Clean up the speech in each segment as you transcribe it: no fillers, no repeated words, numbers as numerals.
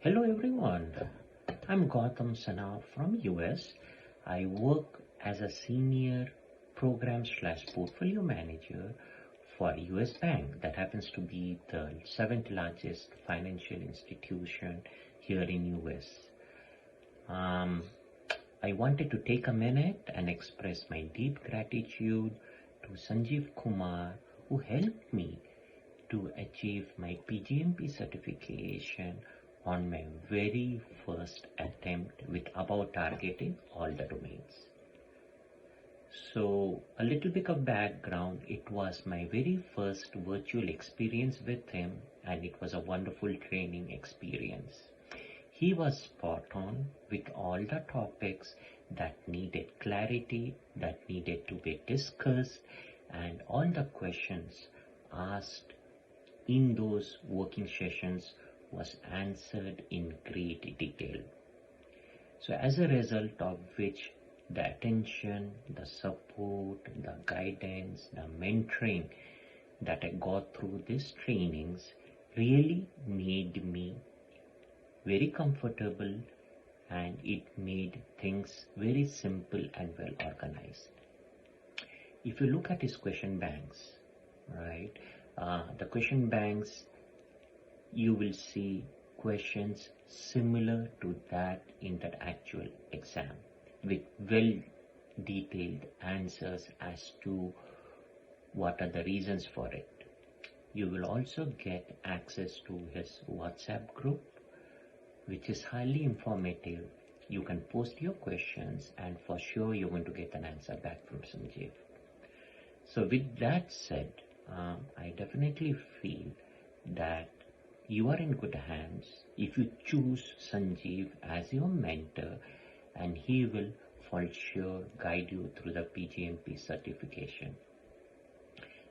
Hello everyone, I'm Gautam Sinha from US. I work as a senior program/portfolio manager for US Bank. That happens to be the 7th largest financial institution here in US. I wanted to take a minute and express my deep gratitude to Sanjeev Kumar, who helped me to achieve my PgMP certification on my very first attempt with about targeting all the domains. So a little bit of background, it was my very first virtual experience with him and it was a wonderful training experience. He was spot on with all the topics that needed clarity, that needed to be discussed, and all the questions asked in those working sessions was answered in great detail. So as a result of which the attention, the support, the guidance, the mentoring that I got through these trainings really made me very comfortable and it made things very simple and well organized. If you look at his question banks, right, the question banks, you will see questions similar to that in that actual exam with well detailed answers as to what are the reasons for it. You will also get access to his WhatsApp group, which is highly informative. You can post your questions and for sure you're going to get an answer back from Sanjeev. So with that said, I definitely feel that you are in good hands if you choose Sanjeev as your mentor, and he will for sure guide you through the PgMP certification.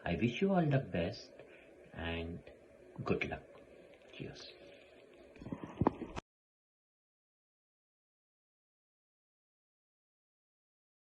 I wish you all the best and good luck. Cheers.